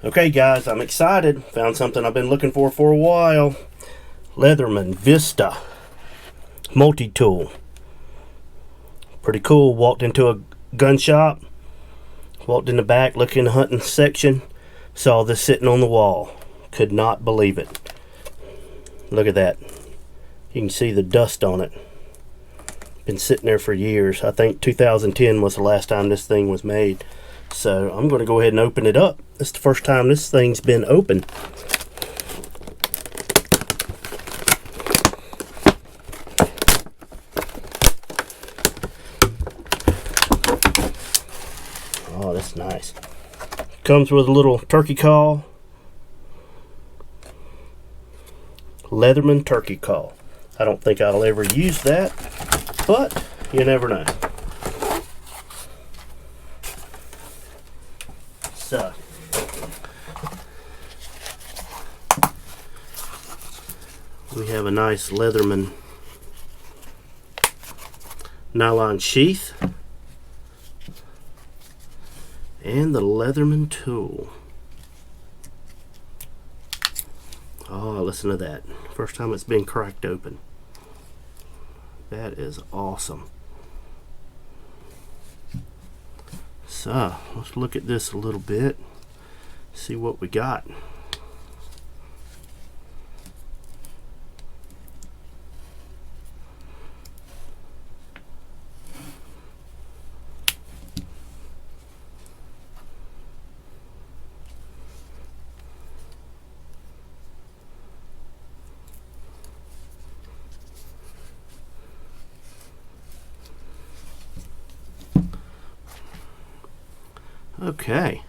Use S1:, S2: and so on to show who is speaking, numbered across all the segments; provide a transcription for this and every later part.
S1: Okay guys, I'm excited. Found something I've been looking for a while. Leatherman Vista multi-tool. Pretty cool. Walked into a gun shop, walked in the back, looked in the hunting section, saw this sitting on the wall. Could not believe it. Look at that. You can see the dust on it. Been sitting there for years. I think 2010 was the last time this thing was made. So I'm going to go ahead and open it up. This is the first time this thing's been open. Oh, that's nice. Comes with a little turkey call. Leatherman turkey call. I don't think I'll ever use that, but you never know. So, we have a nice Leatherman nylon sheath and the Leatherman tool. Oh, listen to that. First time it's been cracked open. That is awesome. So, let's look at this a little bit, see what we got. Okay,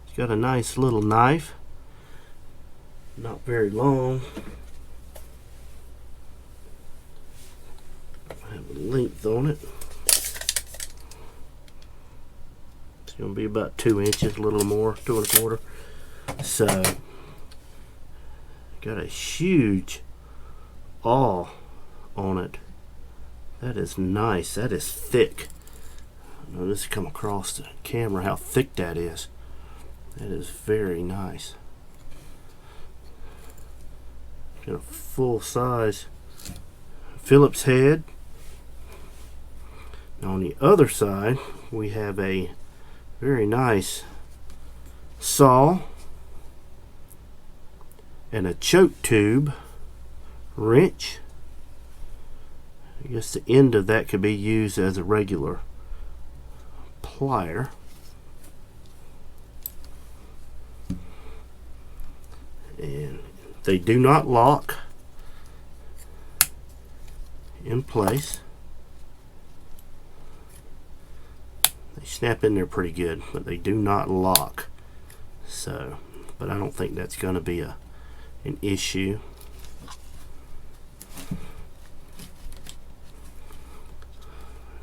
S1: it's got a nice little knife, not very long. I have a length on it. It's going to be about 2 inches, a little more, 2 1/4. So, got a huge awl on it. That is nice. That is thick. Notice come across the camera how thick that is. That is very nice. Got a full size Phillips head. Now on the other side we have a very nice saw and a choke tube wrench. I guess the end of that could be used as a regular plier. And they do not lock in place. They snap in there pretty good, but they do not lock. So, but I don't think that's going to be an issue.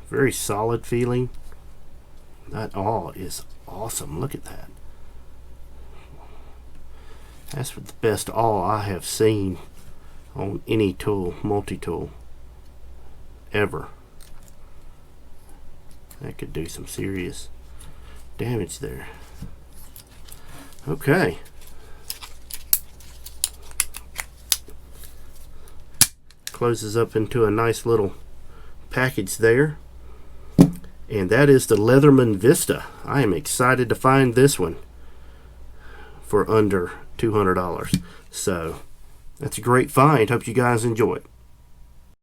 S1: Very solid feeling. That awl is awesome. Look at that. That's the best awl I have seen on any tool, multi-tool, ever. That could do some serious damage there. Okay. Closes up into a nice little package there. And that is the Leatherman Vista. I am excited to find this one for under $200. So that's a great find. Hope you guys enjoy it.